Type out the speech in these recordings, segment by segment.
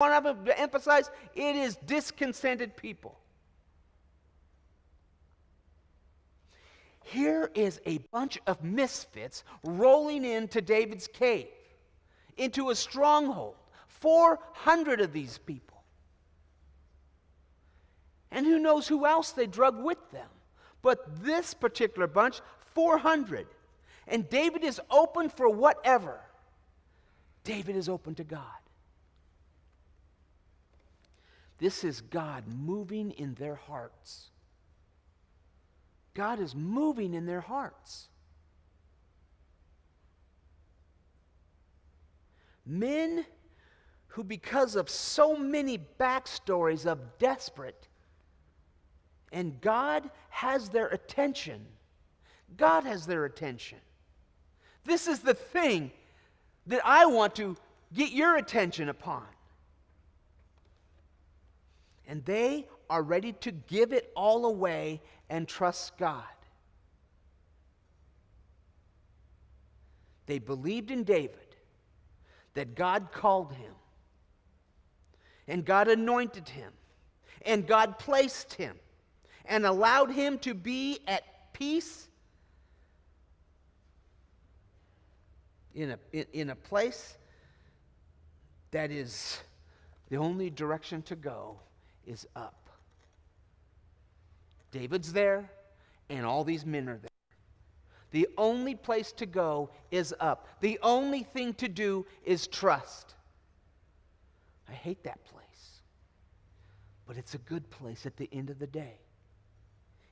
I want to emphasize, it is discontented people. Here is a bunch of misfits rolling into David's cave, into a stronghold. 400 of these people. And who knows who else they drug with them. But this particular bunch, 400. And David is open for whatever. David is open to God. This is God moving in their hearts. God is moving in their hearts. Men who, because of so many backstories of desperate, and God has their attention. God has their attention. This is the thing that I want to get your attention upon. And they are ready to give it all away and trust God. They believed in David, that God called him, and God anointed him, and God placed him, and allowed him to be at peace in a place that is the only direction to go is up. David's there, and all these men are there. The only place to go is up. The only thing to do is trust. I hate that place, but it's a good place at the end of the day.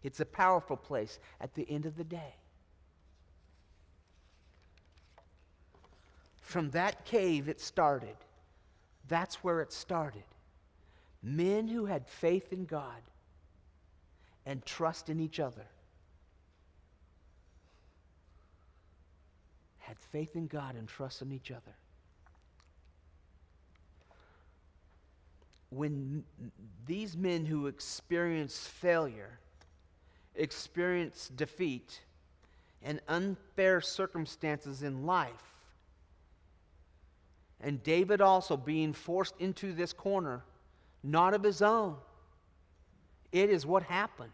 It's a powerful place at the end of the day. From that cave it started. That's where it started. Men who had faith in God and trust in each other. Had faith in God and trust in each other. When these men who experience failure, experience defeat, and unfair circumstances in life, and David also being forced into this corner, not of his own. It is what happened.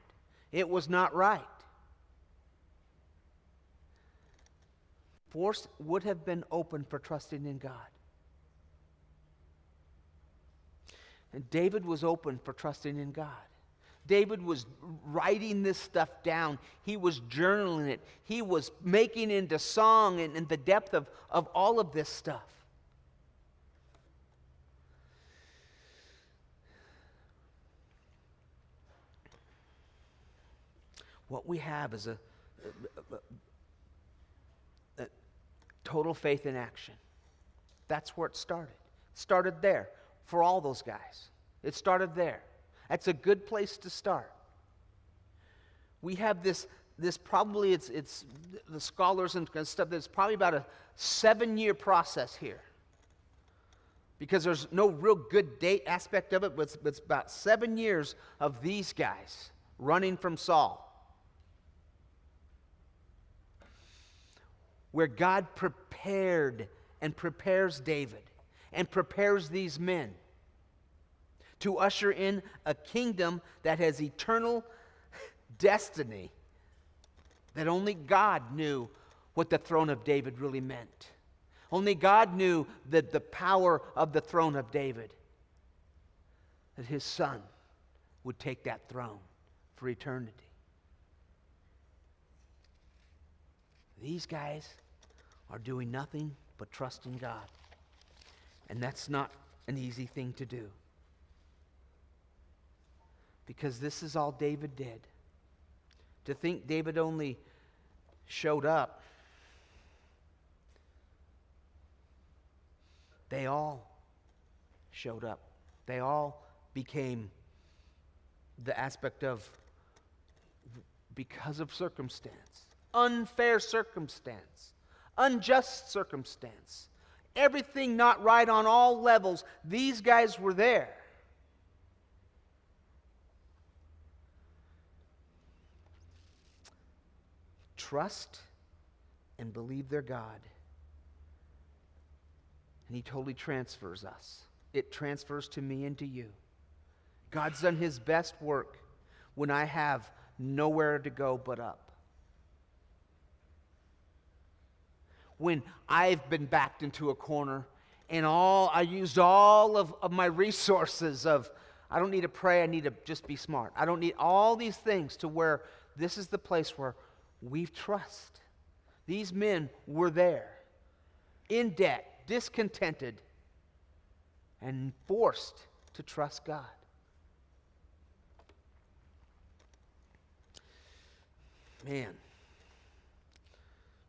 It was not right. Force would have been open for trusting in God. And David was open for trusting in God. David was writing this stuff down. He was journaling it. He was making it into song and the depth of all of this stuff. What we have is a total faith in action. That's where it started. It started there for all those guys. It started there. That's a good place to start. We have this probably, it's the scholars and stuff, there's probably about a 7-year process here. Because there's no real good date aspect of it, but it's about 7 years of these guys running from Saul. Where God prepared and prepares David and prepares these men to usher in a kingdom that has eternal destiny, that only God knew what the throne of David really meant. Only God knew that the power of the throne of David, that his son would take that throne for eternity. These guys are doing nothing but trusting God. And that's not an easy thing to do. Because this is all David did. To think David only showed up. They all showed up. They all became the aspect of because of circumstance. Unfair circumstance, unjust circumstance, everything not right on all levels, these guys were there. Trust and believe their God. And he totally transfers us. it transfers to me and to you. God's done his best work when I have nowhere to go but up. When I've been backed into a corner and I used all of my resources of, I don't need to pray, I need to just be smart. I don't need all these things, to where this is the place where we trust. These men were there, in debt, discontented, and forced to trust God. Man,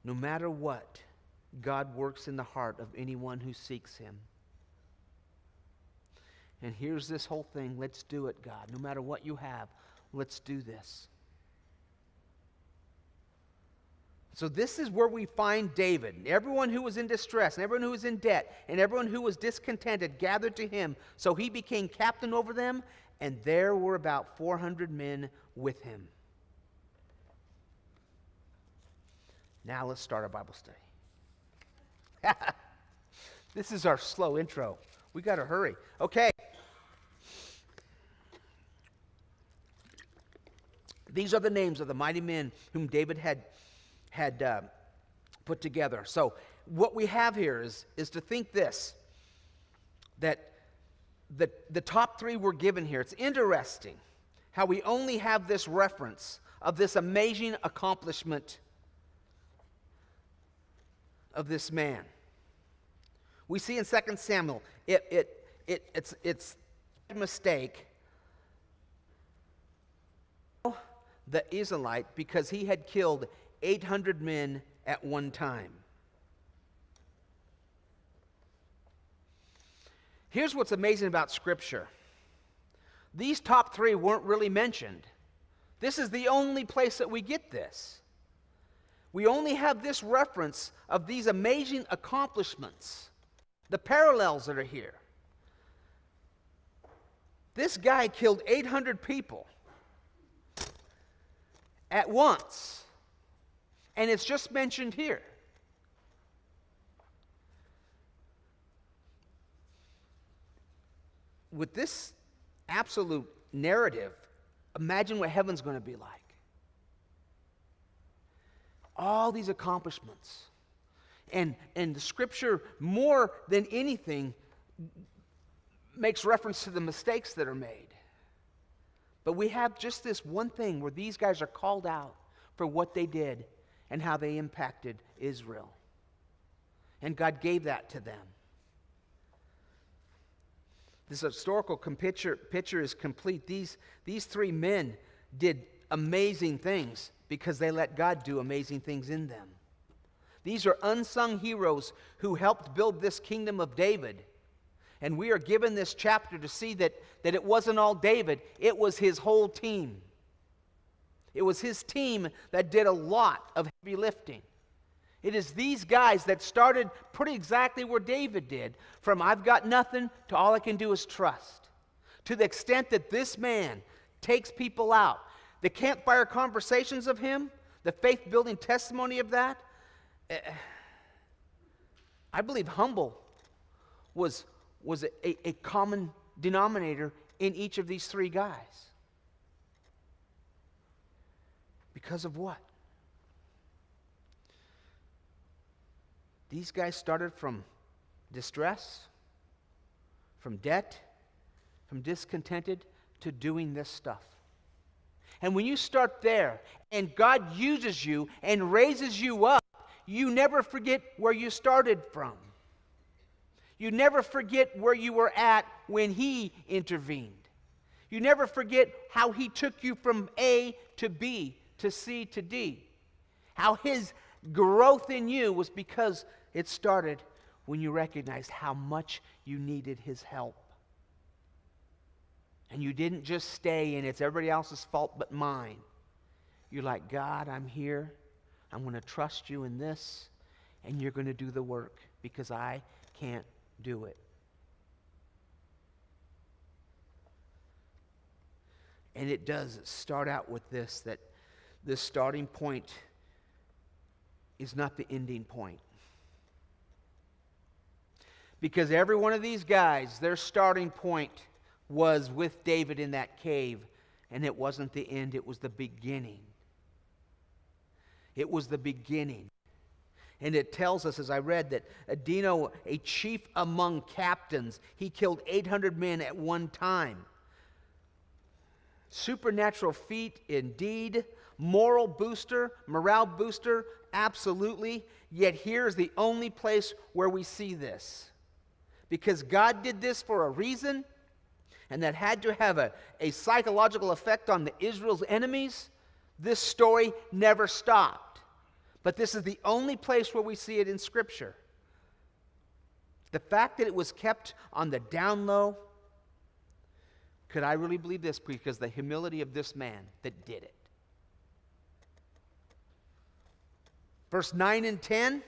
no matter what, God works in the heart of anyone who seeks him. And here's this whole thing. Let's do it, God. No matter what you have, let's do this. So this is where we find David. Everyone who was in distress, and everyone who was in debt, and everyone who was discontented gathered to him. So he became captain over them, and there were about 400 men with him. Now let's start our Bible study. This is our slow intro. We got to hurry. Okay. These are the names of the mighty men whom David had put together. So what we have here is to think this, that the top three were given here. It's interesting how we only have this reference of this amazing accomplishment of this man. We see in 2 Samuel, it's a mistake. The Israelite, because he had killed 800 men at one time. Here's what's amazing about Scripture. These top three weren't really mentioned. This is the only place that we get this. We only have this reference of these amazing accomplishments, the parallels that are here. This guy killed 800 people at once, and it's just mentioned here. With this absolute narrative, imagine what heaven's going to be like. All these accomplishments. And the Scripture, more than anything, makes reference to the mistakes that are made. But we have just this one thing where these guys are called out for what they did and how they impacted Israel. And God gave that to them. This historical picture is complete. These three men did amazing things because they let God do amazing things in them. These are unsung heroes who helped build this kingdom of David. And we are given this chapter to see that it wasn't all David, it was his whole team. It was his team that did a lot of heavy lifting. It is these guys that started pretty exactly where David did, from I've got nothing to all I can do is trust. To the extent that this man takes people out. The campfire conversations of him, the faith-building testimony of that, I believe humble was a common denominator in each of these three guys. Because of what? These guys started from distress, from debt, from discontented, to doing this stuff. And when you start there, and God uses you and raises you up, you never forget where you started from. You never forget where you were at when He intervened. You never forget how He took you from A to B to C to D. How His growth in you was because it started when you recognized how much you needed His help. And you didn't just stay in it's everybody else's fault but mine. You're like, God, I'm here. I'm going to trust you in this, and you're going to do the work because I can't do it. And it does start out with this, that this starting point is not the ending point. Because every one of these guys, their starting point was with David in that cave. And it wasn't the end, it was the beginning. It was the beginning. And it tells us, as I read, that Idaho, a chief among captains, he killed 800 men at one time. Supernatural feat indeed. Morale booster, absolutely. Yet here's the only place where we see this. Because God did this for a reason, and that had to have a psychological effect on the Israel's enemies, this story never stopped. But this is the only place where we see it in Scripture. The fact that it was kept on the down low, could I really believe this? Because the humility of this man that did it. Verse 9 and 10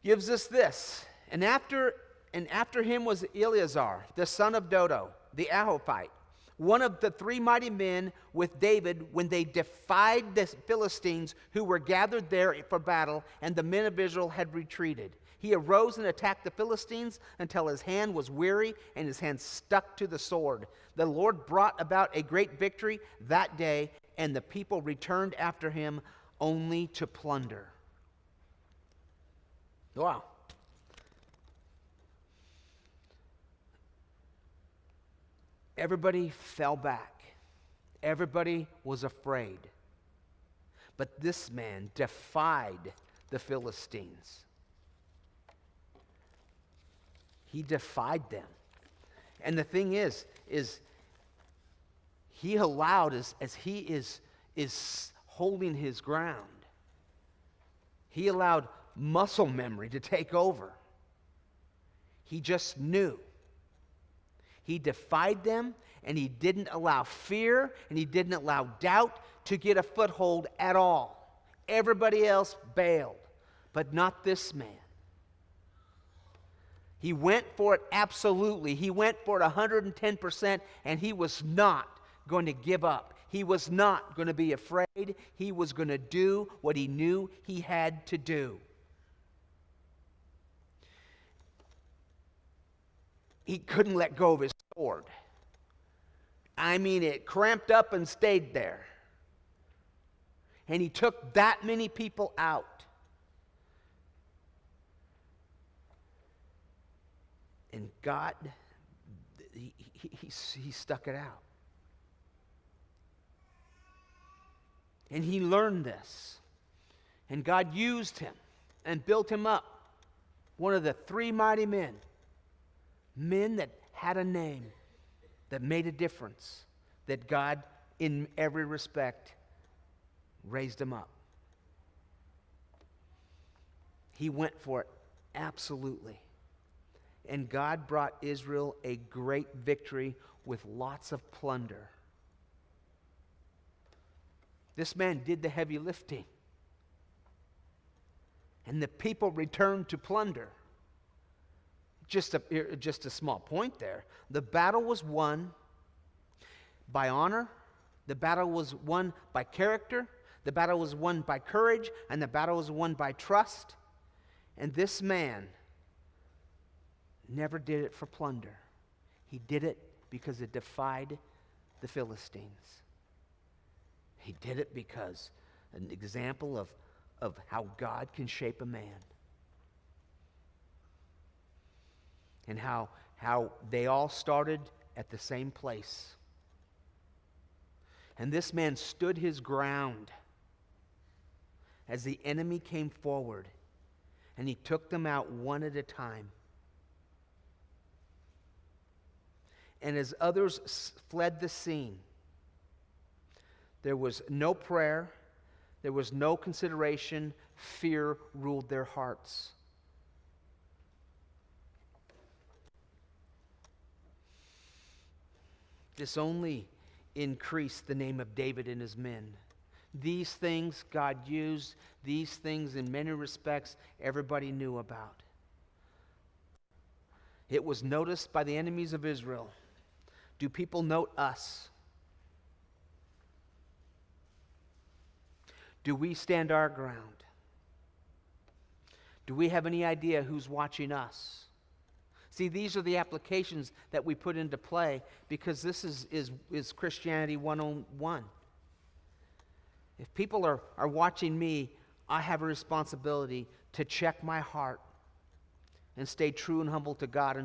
gives us this. And after him was Eleazar, the son of Dodo, the Ahophite, one of the three mighty men with David when they defied the Philistines who were gathered there for battle, and the men of Israel had retreated. He arose and attacked the Philistines until his hand was weary and his hand stuck to the sword. The Lord brought about a great victory that day, and the people returned after him only to plunder. Wow. Everybody fell back. Everybody was afraid. But this man defied the Philistines. He defied them. And the thing is he allowed, as he is holding his ground, he allowed muscle memory to take over. He just knew. He defied them, and he didn't allow fear, and he didn't allow doubt to get a foothold at all. Everybody else bailed, but not this man. He went for it absolutely. He went for it 110%, and he was not going to give up. He was not going to be afraid. He was going to do what he knew he had to do. He couldn't let go of his sword. I mean, it cramped up and stayed there. And he took that many people out. And God, he stuck it out. And he learned this. And God used him and built him up. One of the three mighty men. Men that had a name, that made a difference, that God, in every respect, raised him up. He went for it absolutely. And God brought Israel a great victory with lots of plunder. This man did the heavy lifting. And the people returned to plunder. Just a small point there. The battle was won by honor. The battle was won by character. The battle was won by courage. And the battle was won by trust. And this man never did it for plunder. He did it because it defied the Philistines. He did it because an example of how God can shape a man. And how they all started at the same place. And this man stood his ground as the enemy came forward, and he took them out one at a time. And as others fled the scene, there was no prayer, there was no consideration, fear ruled their hearts. This only increased the name of David and his men. These things God used, these things in many respects everybody knew about. It was noticed by the enemies of Israel. Do people note us? Do we stand our ground? Do we have any idea who's watching us? See, these are the applications that we put into play because this is Christianity 101. If people are watching me, I have a responsibility to check my heart and stay true and humble to God